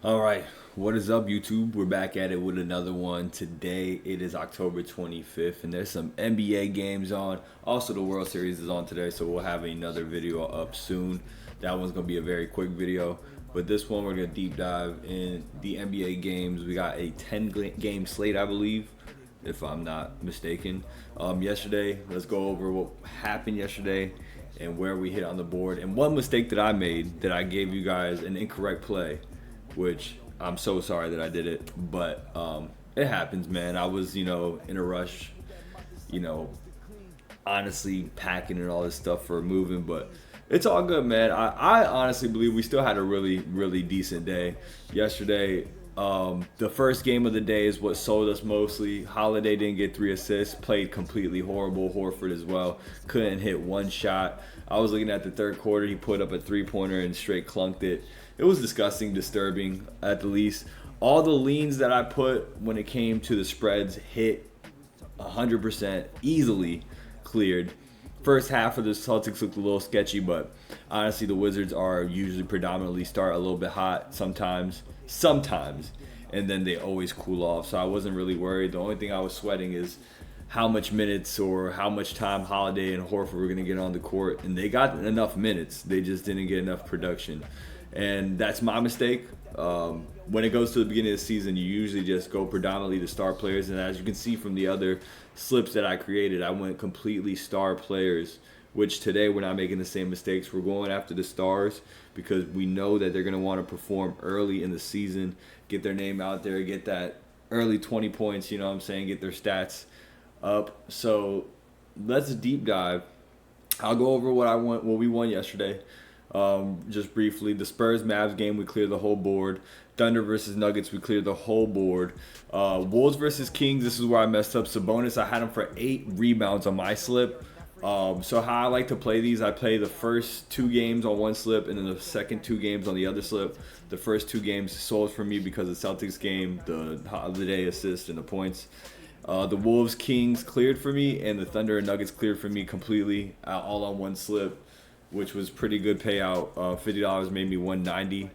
All right, what is up, YouTube? We're back at it with another one. Today it is October 25th, and there's some NBA games on. Also, the World Series is on today, so we'll have another video up soon. That one's gonna be a very quick video, but this one we're gonna deep dive in the NBA games. We got a 10-game slate, I believe, if I'm not mistaken. Yesterday, let's go over what happened yesterday and where we hit on the board. And one mistake that I made, that I gave you guys an incorrect play, which I'm so sorry that I did it, but it happens, man. I was, in a rush, you know, honestly packing and all this stuff for moving, but it's all good, man. I honestly believe we still had a really, really decent day yesterday. The first game of the day is what sold us mostly. Holiday didn't get 3 assists, played completely horrible. Horford as well, couldn't hit one shot. I was looking at the third quarter, he put up a 3-pointer and straight clunked it. It was disgusting, disturbing at the least. All the leans that I put when it came to the spreads hit 100%, easily cleared. First half of the Celtics looked a little sketchy, but honestly, the Wizards are usually predominantly start a little bit hot sometimes, and then they always cool off. So I wasn't really worried. The only thing I was sweating is how much minutes or how much time Holiday and Horford were going to get on the court, and they got enough minutes. They just didn't get enough production, and that's my mistake. When it goes to the beginning of the season, you usually just go predominantly to star players, and as you can see from the other slips that I created, I went completely star players, which today we're not making the same mistakes. We're going after the stars because we know that they're going to want to perform early in the season, get their name out there, get that early 20 points, you know what I'm saying, get their stats up. So let's deep dive. I'll go over what we won yesterday. Just briefly, the Spurs-Mavs game, we cleared the whole board. Thunder versus Nuggets, we cleared the whole board. Wolves versus Kings, this is where I messed up. Sabonis, I had him for 8 rebounds on my slip. So how I like to play these, I play the first 2 games on one slip and then the second 2 games on the other slip. The first 2 games sold for me because the Celtics game, the holiday assist and the points. The Wolves Kings cleared for me, and the Thunder and Nuggets cleared for me completely, all on one slip, which was pretty good payout. $50 made me $190.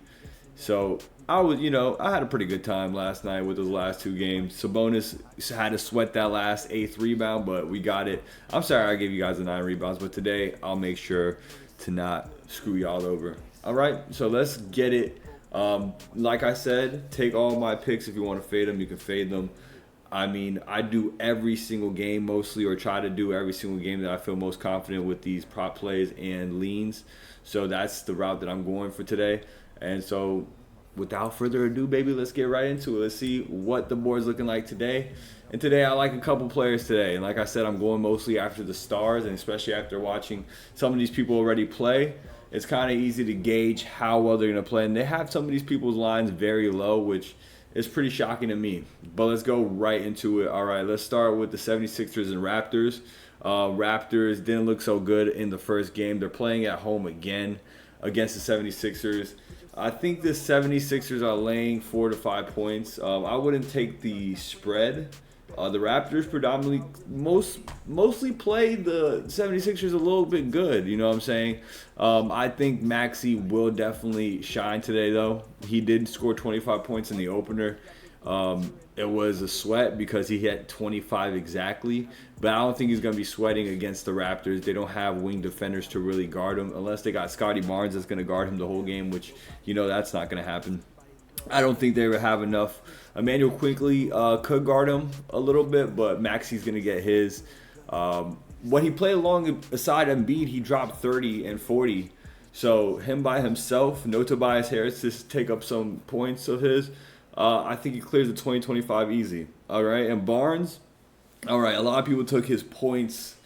So I had a pretty good time last night with those last 2 games. Sabonis had to sweat that last 8th rebound, but we got it. I'm sorry I gave you guys the 9 rebounds, but today I'll make sure to not screw y'all over. All right, so let's get it. Like I said, take all my picks. If you want to fade them, you can fade them. I mean, I do every single game mostly, or try to do every single game that I feel most confident with these prop plays and leans. So that's the route that I'm going for today. And so without further ado, baby, let's get right into it. Let's see what the board's looking like today. And today I like a couple players today. And like I said, I'm going mostly after the stars, and especially after watching some of these people already play, it's kind of easy to gauge how well they're going to play. And they have some of these people's lines very low, which is pretty shocking to me. But let's go right into it. All right, let's start with the 76ers and Raptors. Raptors didn't look so good in the first game. They're playing at home again against the 76ers. I think the 76ers are laying 4 to 5 points. I wouldn't take the spread. The Raptors predominantly mostly play the 76ers a little bit good, you know what I'm saying? I think Maxey will definitely shine today, though. He did score 25 points in the opener. It was a sweat because he hit 25 exactly, but I don't think he's going to be sweating against the Raptors. They don't have wing defenders to really guard him unless they got Scotty Barnes that's going to guard him the whole game, which, that's not going to happen. I don't think they would have enough. Emmanuel Quickly could guard him a little bit, but Maxey's going to get his. When he played alongside Embiid, he dropped 30 and 40. So him by himself, no Tobias Harris to take up some points of his, I think he clears the 20-25 easy. All right, and Barnes, all right, a lot of people took his points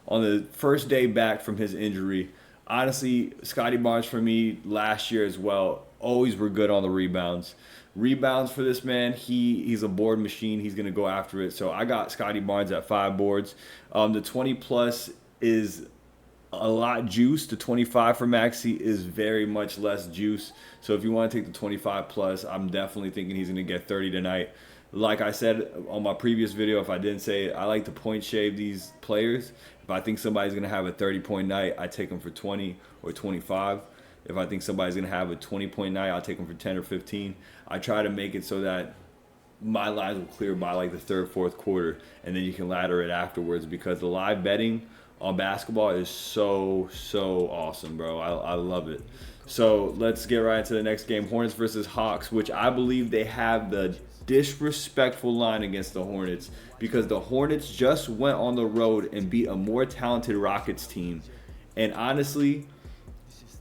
on the first day back from his injury. Honestly, Scotty Barnes for me last year as well, always were good on the rebounds. Rebounds for this man, he's a board machine. He's going to go after it. So I got Scotty Barnes at 5 boards. The 20-plus is a lot juice. The 25 for Maxey is very much less juice. So if you want to take the 25-plus, I'm definitely thinking he's going to get 30 tonight. Like I said on my previous video, if I didn't say it, I like to point shave these players. If I think somebody's going to have a 30-point night, I take them for 20 or 25. If I think somebody's going to have a 20-point night, I'll take them for 10 or 15. I try to make it so that my lines will clear by like the third, fourth quarter, and then you can ladder it afterwards, because the live betting on basketball is so awesome, bro. I love it. So let's get right into the next game, Hornets versus Hawks, which I believe they have the disrespectful line against the Hornets, because the Hornets just went on the road and beat a more talented Rockets team. And honestly,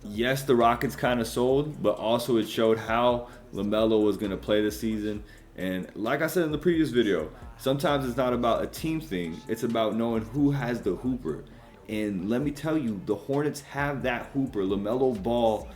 yes, the Rockets kind of sold, but also it showed how LaMelo was going to play this season. And like I said in the previous video, sometimes it's not about a team thing. It's about knowing who has the hooper. And let me tell you, the Hornets have that hooper. LaMelo Ball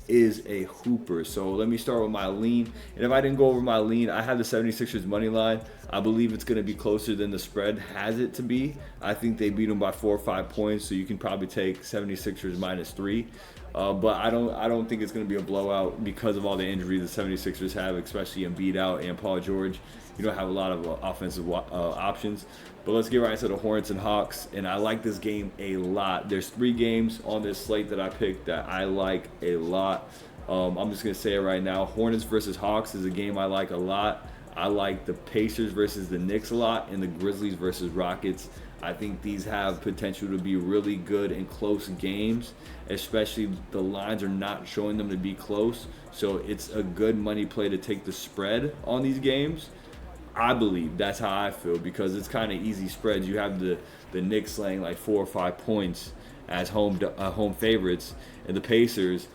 is a hooper. So let me start with my lean. And if I didn't go over my lean, I have the 76ers money line. I believe it's going to be closer than the spread has it to be. I think they beat them by 4 or 5 points, so you can probably take 76ers -3. But I don't think it's going to be a blowout because of all the injuries the 76ers have, especially Embiid out and Paul George. You don't have a lot of offensive options. But let's get right into the Hornets and Hawks. And I like this game a lot. There's 3 games on this slate that I picked that I like a lot. I'm just going to say it right now. Hornets versus Hawks is a game I like a lot. I like the Pacers versus the Knicks a lot, and the Grizzlies versus Rockets. I think these have potential to be really good and close games, especially the lines are not showing them to be close. So it's a good money play to take the spread on these games. I believe that's how I feel, because it's kind of easy spreads. You have the Knicks laying like 4 or 5 points as home favorites, and the Pacers,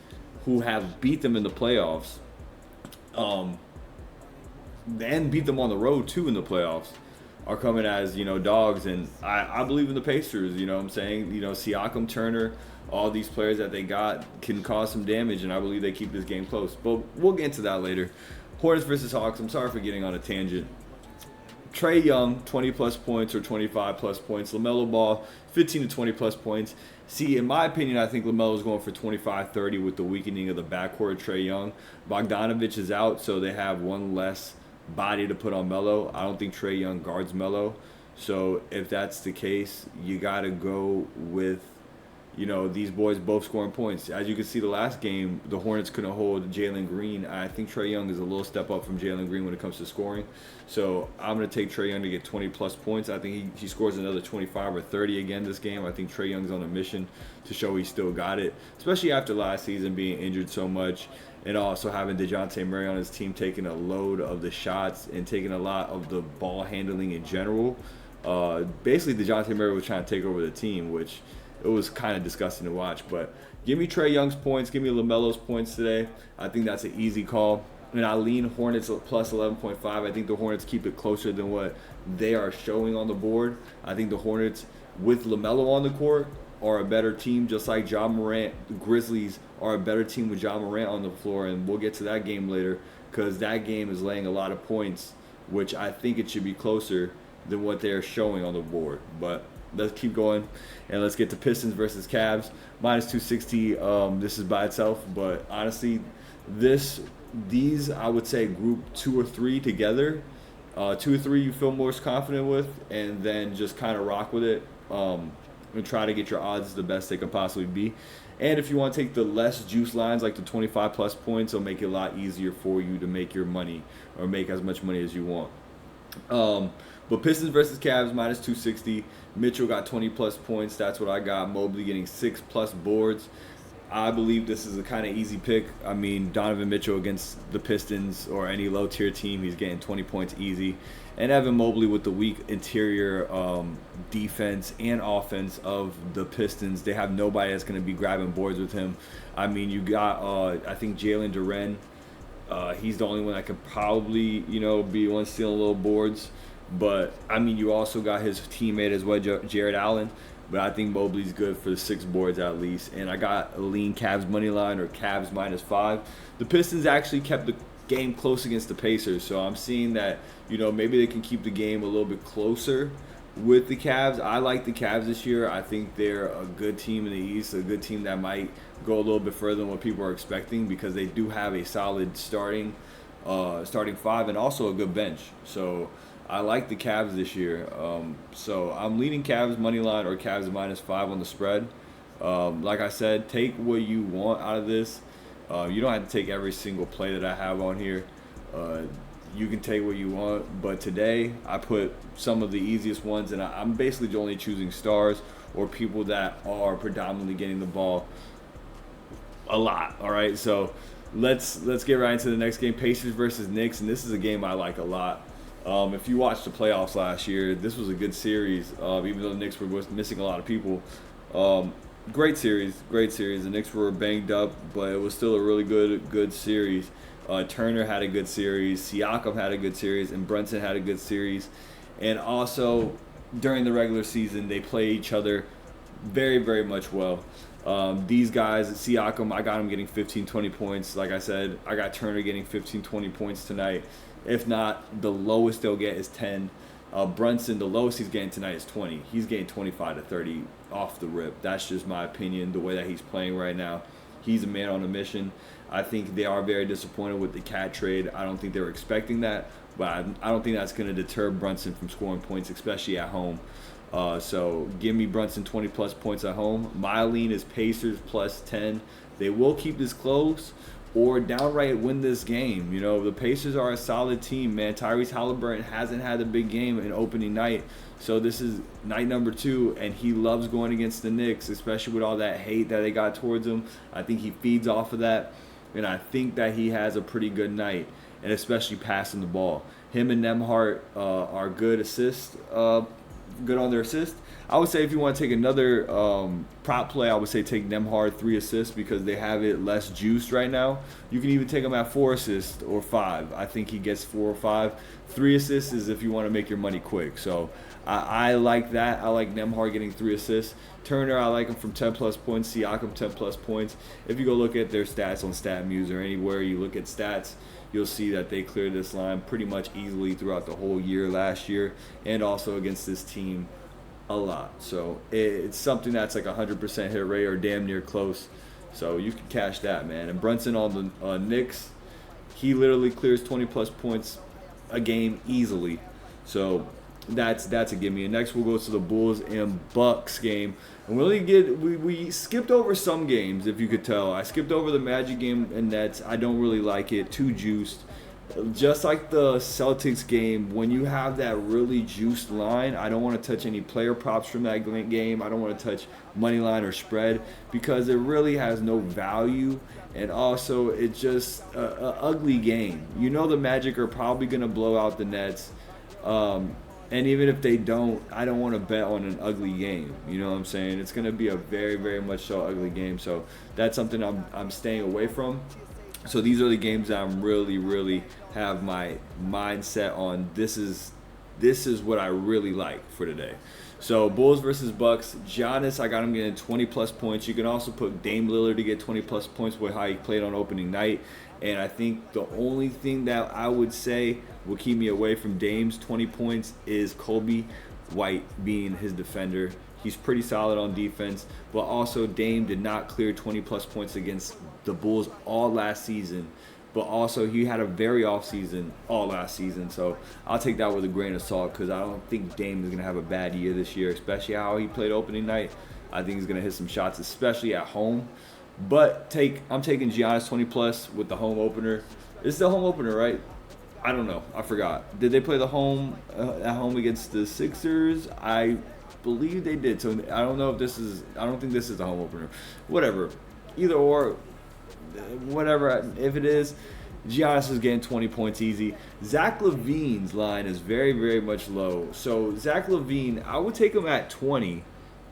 who have beat them in the playoffs, and beat them on the road too in the playoffs, are coming as, dogs. And I believe in the Pacers. You know what I'm saying? Siakam, Turner, all these players that they got can cause some damage, and I believe they keep this game close. But we'll get into that later. Hornets versus Hawks. I'm sorry for getting on a tangent. Trae Young, 20-plus points or 25-plus points. LaMelo Ball, 15 to 20-plus points. See, in my opinion, I think LaMelo's going for 25-30 with the weakening of the backcourt. Trae Young. Bogdanovich is out, so they have one less body to put on Melo. I don't think Trae Young guards Melo. So if that's the case, you got to go with, these boys both scoring points. As you can see, the last game, the Hornets couldn't hold Jalen Green. I think Trae Young is a little step up from Jalen Green when it comes to scoring. So I'm going to take Trae Young to get 20-plus points. I think he scores another 25 or 30 again this game. I think Trae Young's on a mission to show he still got it, especially after last season being injured so much, and also having DeJounte Murray on his team taking a load of the shots and taking a lot of the ball handling in general. Basically, DeJounte Murray was trying to take over the team, which it was kind of disgusting to watch. But give me Trae Young's points. Give me LaMelo's points today. I think that's an easy call. And I lean Hornets plus 11.5. I think the Hornets keep it closer than what they are showing on the board. I think the Hornets, with LaMelo on the court, are a better team, just like Ja Morant. The Grizzlies are a better team with Ja Morant on the floor, and we'll get to that game later, because that game is laying a lot of points, which I think it should be closer than what they're showing on the board. But let's keep going, and let's get to Pistons versus Cavs. -260. This is by itself, but honestly, these I would say group 2 or 3 together. 2 or 3 you feel most confident with, and then just kind of rock with it. And try to get your odds the best they can possibly be. And if you want to take the less juice lines, like the 25-plus points, it'll make it a lot easier for you to make your money, or make as much money as you want. But Pistons versus Cavs, -260. Mitchell got 20-plus points. That's what I got. Mobley getting 6-plus boards. I believe this is a kind of easy pick. I mean, Donovan Mitchell against the Pistons or any low-tier team, he's getting 20 points easy. And Evan Mobley with the weak interior defense and offense of the Pistons, they have nobody that's going to be grabbing boards with him. I mean, you got, I think, Jalen Duren. He's the only one that could probably, be one stealing little boards. But, I mean, you also got his teammate as well, Jared Allen. But I think Mobley's good for the 6 boards at least. And I got a lean Cavs money line, or Cavs -5. The Pistons actually kept the game close against the Pacers. So I'm seeing that, maybe they can keep the game a little bit closer with the Cavs. I like the Cavs this year. I think they're a good team in the East, a good team that might go a little bit further than what people are expecting, because they do have a solid starting 5 and also a good bench. So I like the Cavs this year. So I'm leading Cavs money line or Cavs -5 on the spread. Like I said, take what you want out of this. You don't have to take every single play that I have on here. You can take what you want, but today I put some of the easiest ones, and I'm basically only choosing stars or people that are predominantly getting the ball a lot. All right, so let's get right into the next game, Pacers versus Knicks, and this is a game I like a lot. If you watched the playoffs last year, this was a good series, even though the Knicks were missing a lot of people. Great series. The Knicks were banged up, but it was still a really good series. Turner had a good series, Siakam had a good series, and Brunson had a good series. And also, during the regular season, they play each other very, very much well. These guys, Siakam, I got him getting 15, 20 points. Like I said, I got Turner getting 15, 20 points tonight. If not, the lowest they'll get is 10. Brunson, the lowest he's getting tonight is 20. He's getting 25 to 30 off the rip. That's just my opinion, the way that he's playing right now. He's a man on a mission. I think they are very disappointed with the Cat trade. I don't think they were expecting that, but I don't think that's going to deter Brunson from scoring points, especially at home. So give me Brunson 20-plus points at home. My lean is Pacers plus 10. They will keep this close or downright win this game. You know, the Pacers are a solid team, man. Tyrese Halliburton hasn't had a big game in opening night. So this is night number 2, and he loves going against the Knicks, especially with all that hate that they got towards him. I think he feeds off of that, and I think that he has a pretty good night, and especially passing the ball. Him and Nembhard are good good on their assist. I would say if you want to take another prop play, I would say take Nembhard 3 assists because they have it less juiced right now. You can even take him at 4 assists or 5. I think he gets 4 or 5. 3 assists is if you want to make your money quick. So I like that. I like Nembhard getting 3 assists. Turner, I like him from 10-plus points. Siakam, 10-plus points. If you go look at their stats on StatMuse or anywhere you look at stats, you'll see that they cleared this line pretty much easily throughout the whole year last year and also against this team a lot. So it's something that's like 100% hit rate or damn near close. So you can cash that, man. And Brunson on the Knicks, he literally clears 20-plus points a game easily. So that's a gimme. And next we'll go to the Bulls and Bucks game. And we skipped over some games, if you could tell. I skipped over the Magic game and Nets. I don't really like it. Too juiced. Just like the Celtics game, when you have that really juiced line, I don't want to touch any player props from that game. I don't want to touch money line or spread because it really has no value. And also, it's just an ugly game. You know the Magic are probably going to blow out the Nets. And even if they don't, I don't want to bet on an ugly game. You know what I'm saying? It's going to be a very, very much so ugly game. So that's something I'm staying away from. So these are the games that I'm really have my mindset on. This is what I really like for today. So Bulls versus Bucks. Giannis, I got him getting 20-plus points. You can also put Dame Lillard to get 20-plus points with how he played on opening night. And I think the only thing that I would say will keep me away from Dame's 20 points is Kobe White being his defender. He's pretty solid on defense, but also Dame did not clear 20-plus points against the Bulls all last season. But also he had a very off season all last season. So I'll take that with a grain of salt because I don't think Dame is going to have a bad year this year, especially how he played opening night. I think he's going to hit some shots, especially at home. But I'm taking Giannis 20-plus with the home opener. It's the home opener, right? I don't know. I forgot. Did they play the home at home against the Sixers? I believe they did. So I don't know if this is. I don't think this is the home opener. Whatever. Either or. Whatever. If it is, Giannis is getting 20 points easy. Zach LaVine's line is very, very much low. So Zach LaVine, I would take him at 20.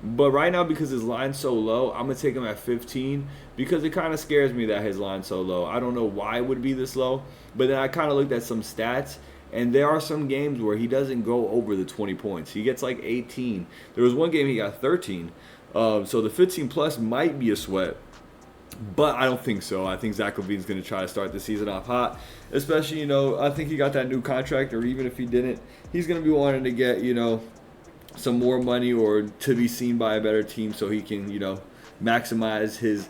But right now, because his line's so low, I'm going to take him at 15 because it kind of scares me that his line's so low. I don't know why it would be this low, but then I kind of looked at some stats, and there are some games where he doesn't go over the 20 points. He gets like 18. There was one game he got 13. So the 15-plus might be a sweat, but I don't think so. I think Zach LaVine's going to try to start the season off hot, especially, I think he got that new contract, or even if he didn't, he's going to be wanting to get, some more money or to be seen by a better team so he can, maximize his,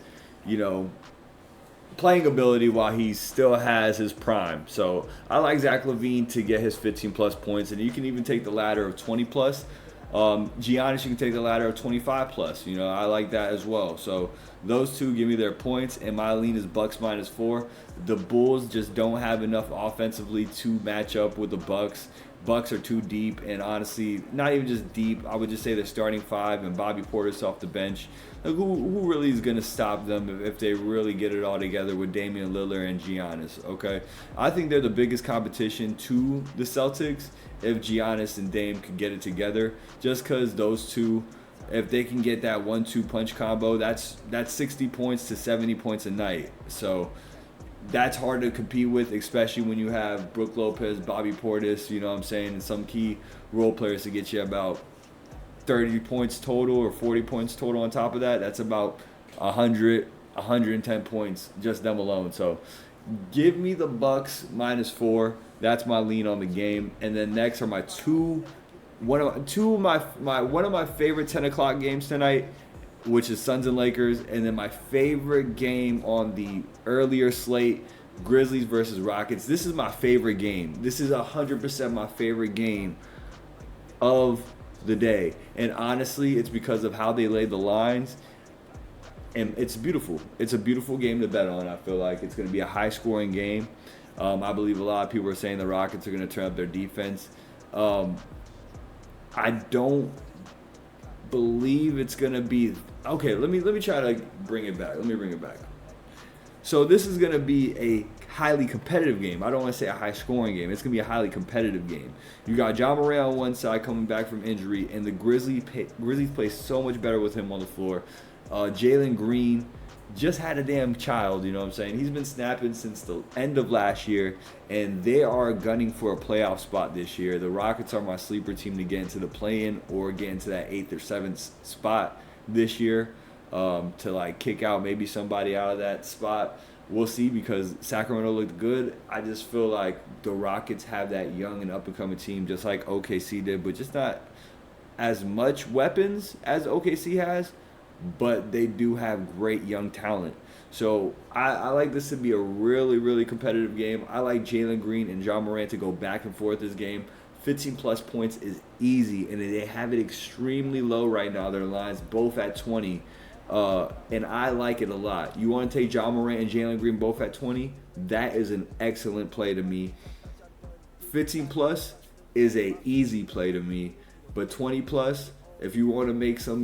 playing ability while he still has his prime. So I like Zach LaVine to get his 15-plus points, and you can even take the ladder of 20-plus. Giannis, you can take the ladder of 25 plus. I like that as well. So those two give me their points, and my lean is Bucks -4. The Bulls just don't have enough offensively to match up with the Bucks. Bucks are too deep, and honestly, not even just deep. I would just say they're starting five, and Bobby Portis off the bench. Like, who really is going to stop them if they really get it all together with Damian Lillard and Giannis? Okay, I think they're the biggest competition to the Celtics if Giannis and Dame could get it together. Just because those two, if they can get that 1-2 punch combo, that's 60 points to 70 points a night. So that's hard to compete with, especially when you have Brook Lopez, Bobby Portis, and some key role players to get you about 30 points total or 40 points total on top of that. That's about 110 points just them alone. So give me the Bucks -4. That's my lean on the game. And then next are my one of my favorite 10 o'clock games tonight, which is Suns and Lakers, and then my favorite game on the earlier slate, Grizzlies versus Rockets. This is my favorite game. This is 100% my favorite game of the day. And honestly, it's because of how they laid the lines. And it's beautiful. It's a beautiful game to bet on. I feel like it's going to be a high-scoring game. I believe a lot of people are saying the Rockets are going to turn up their defense. I don't believe it's going to be... Okay, let me try to bring it back. Let me bring it back. So this is going to be a highly competitive game. I don't want to say a high-scoring game. It's going to be a highly competitive game. You got Ja Morant on one side coming back from injury, and the Grizzlies play so much better with him on the floor. Jalen Green just had a damn child, He's been snapping since the end of last year, and they are gunning for a playoff spot this year. The Rockets are my sleeper team to get into the play-in or get into that 8th or 7th spot this year, to kick out maybe somebody out of that spot. We'll see, because Sacramento looked good. I just feel like the Rockets have that young and up-and-coming team just like OKC did, but just not as much weapons as OKC has. But they do have great young talent. So I like this to be a really, really competitive game. I like Jalen Green and Ja Morant to go back and forth this game. 15-plus points is easy, and they have it extremely low right now. Their lines both at 20, and I like it a lot. You want to take Ja Morant and Jalen Green both at 20? That is an excellent play to me. 15-plus is a easy play to me, but 20-plus, if you want to make some,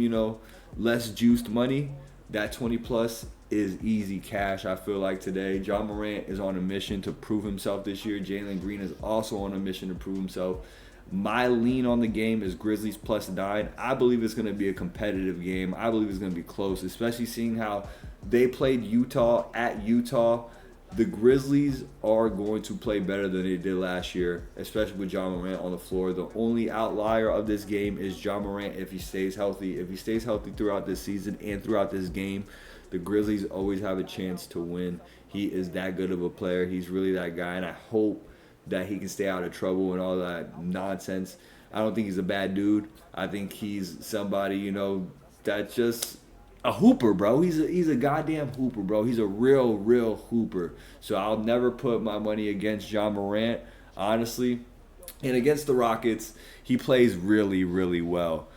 less juiced money, that 20-plus is easy cash, I feel like, today. Ja Morant is on a mission to prove himself this year. Jalen Green is also on a mission to prove himself. My lean on the game is Grizzlies +9. I believe it's going to be a competitive game. I believe it's going to be close, especially seeing how they played Utah at Utah. The Grizzlies are going to play better than they did last year, especially with Ja Morant on the floor. The only outlier of this game is Ja Morant if he stays healthy. If he stays healthy throughout this season and throughout this game, the Grizzlies always have a chance to win. He is that good of a player. He's really that guy, and I hope that he can stay out of trouble and all that nonsense. I don't think he's a bad dude. I think he's somebody, that's just a hooper, bro. He's a goddamn hooper, bro. He's a real hooper. So I'll never put my money against Ja Morant, honestly. And against the Rockets, he plays really, really well,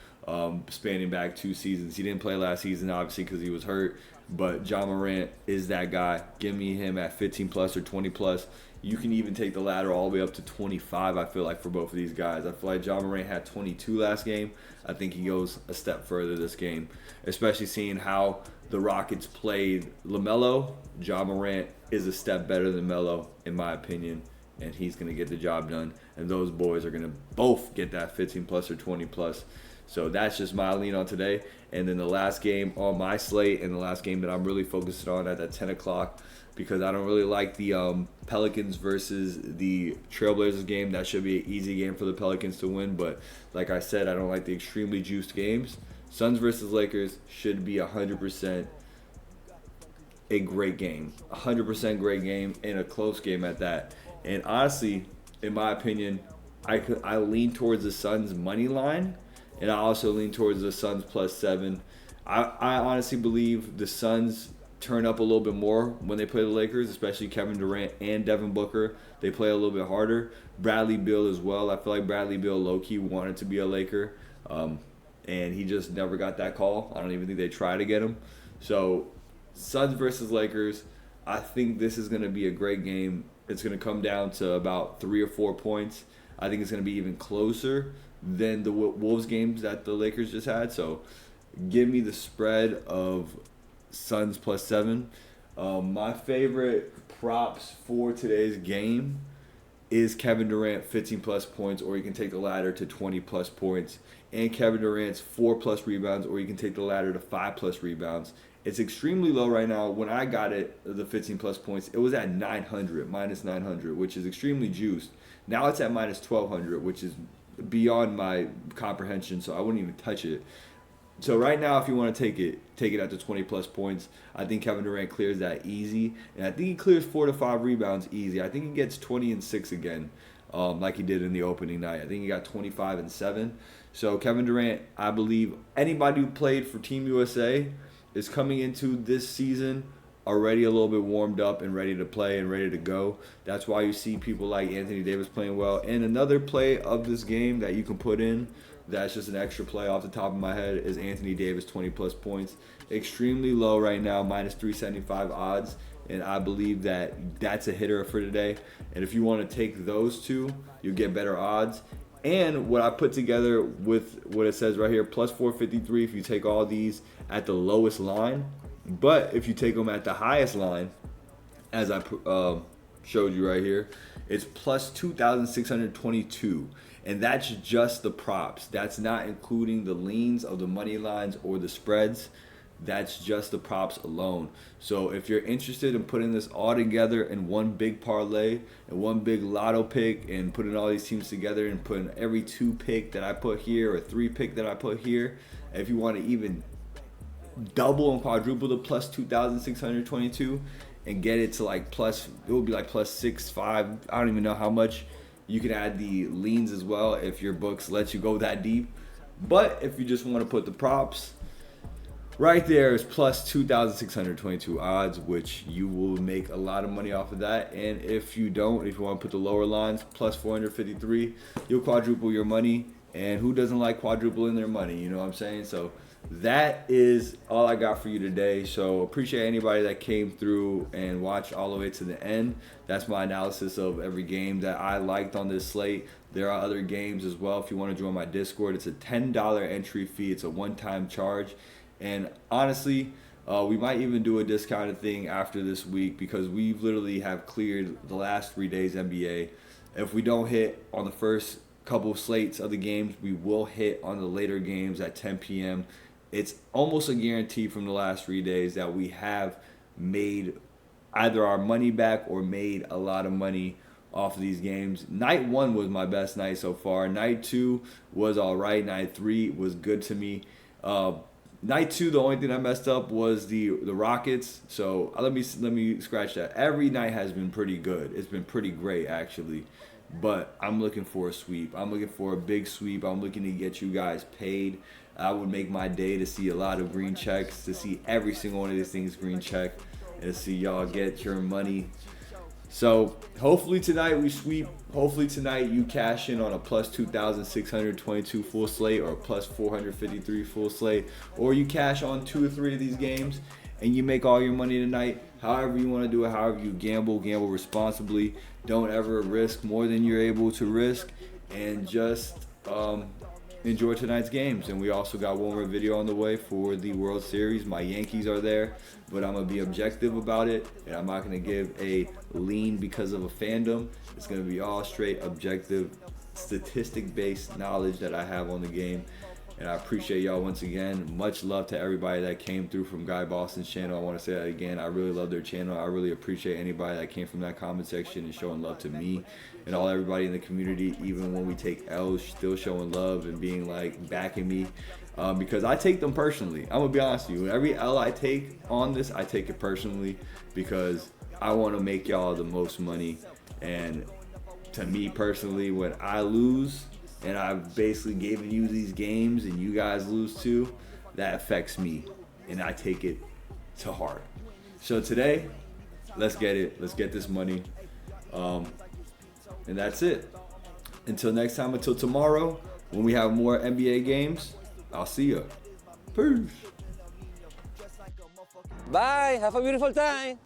spanning back 2 seasons. He didn't play last season, obviously, because he was hurt. But Ja Morant is that guy. Give me him at 15-plus or 20-plus. You can even take the ladder all the way up to 25, I feel like, for both of these guys. I feel like Ja Morant had 22 last game. I think he goes a step further this game, especially seeing how the Rockets played LaMelo. Ja Morant is a step better than Melo, in my opinion, and he's going to get the job done. And those boys are going to both get that 15-plus or 20-plus. So that's just my lean on today. And then the last game on my slate, and the last game that I'm really focused on at that 10 o'clock, because I don't really like the Pelicans versus the Trailblazers game. That should be an easy game for the Pelicans to win. But like I said, I don't like the extremely juiced games. Suns versus Lakers should be 100% a great game. 100% great game, and a close game at that. And honestly, in my opinion, I lean towards the Suns money line, and I also lean towards the Suns +7. I honestly believe the Suns turn up a little bit more when they play the Lakers, especially Kevin Durant and Devin Booker. They play a little bit harder. Bradley Beal as well. I feel like Bradley Beal low-key wanted to be a Laker. And he just never got that call. I don't even think they tried to get him. So Suns versus Lakers, I think this is going to be a great game. It's going to come down to about 3 or 4 points. I think it's going to be even closer than the Wolves games that the Lakers just had. So give me the spread of Suns +7. My favorite props for today's game is Kevin Durant 15+ points, or you can take the ladder to 20+ points, and Kevin Durant's 4+ rebounds, or you can take the ladder to 5+ rebounds. It's extremely low right now. When I got it, the 15+ points, it was at 900, -900, which is extremely juiced. Now it's at -1200, which is beyond my comprehension, so I wouldn't even touch it. So right now, if you want to take it at the 20+ points. I think Kevin Durant clears that easy, and I think he clears 4 to 5 rebounds easy. I think he gets 20 and 6 again, like he did in the opening night. I think he got 25 and 7. So Kevin Durant, I believe anybody who played for Team USA is coming into this season already a little bit warmed up and ready to play and ready to go. That's why you see people like Anthony Davis playing well. And another play of this game that you can put in, that's just an extra play off the top of my head, is Anthony Davis 20+ points. Extremely low right now, -375 odds. And I believe that that's a hitter for today. And if you want to take those two, you'll get better odds. And what I put together with what it says right here, +453 if you take all these at the lowest line. But if you take them at the highest line, as I showed you right here, it's +2,622. And that's just the props. That's not including the leans of the money lines or the spreads. That's just the props alone. So if you're interested in putting this all together in one big parlay and one big lotto pick and putting all these teams together and putting every 2 pick that I put here or 3 pick that I put here, if you want to even double and quadruple the +2,622 and get it to like plus, it would be like +6.5. I don't even know how much. You can add the leans as well if your books let you go that deep. But if you just want to put the props, right there is +2,622 odds, which you will make a lot of money off of that. And if you don't, if you want to put the lower lines, +453, you'll quadruple your money. And who doesn't like quadrupling their money? You know what I'm saying? So that is all I got for you today. So appreciate anybody that came through and watched all the way to the end. That's my analysis of every game that I liked on this slate. There are other games as well. If you want to join my Discord, it's a $10 entry fee. It's a one-time charge. And honestly, we might even do a discounted thing after this week because we literally have cleared the last 3 days NBA. If we don't hit on the first couple of slates of the games, we will hit on the later games at 10 p.m. It's almost a guarantee from the last 3 days that we have made either our money back or made a lot of money off of these games. Night 1 was my best night so far. Night 2 was all right. Night 3 was good to me. Night 2, the only thing I messed up was the Rockets. So let me scratch that. Every night has been pretty good. It's been pretty great actually. But I'm looking for a sweep. I'm looking for a big sweep. I'm looking to get you guys paid. I would make my day to see a lot of green checks, to see every single one of these things green check, and to see y'all get your money. So hopefully tonight we sweep. Hopefully tonight you cash in on a +2,622 full slate or a +453 full slate, or you cash on 2 or 3 of these games and you make all your money tonight. However you want to do it, however you gamble responsibly. Don't ever risk more than you're able to risk, and just enjoy tonight's games. And we also got one more video on the way for the World Series. My Yankees are there, but I'm going to be objective about it, and I'm not going to give a lean because of a fandom. It's going to be all straight objective, statistic-based knowledge that I have on the game. And I appreciate y'all once again. Much love to everybody that came through from Guy Boston's channel. I want to say that again. I really love their channel. I really appreciate anybody that came from that comment section and showing love to me and everybody in the community. Even when we take L's, still showing love and being like backing me. Because I take them personally. I'm going to be honest with you. Every L I take on this, I take it personally because I want to make y'all the most money. And to me personally, when I lose, and I've basically given you these games and you guys lose too, that affects me. And I take it to heart. So today, let's get it. Let's get this money. And that's it. Until next time, until tomorrow, when we have more NBA games, I'll see you. Peace. Bye. Have a beautiful time.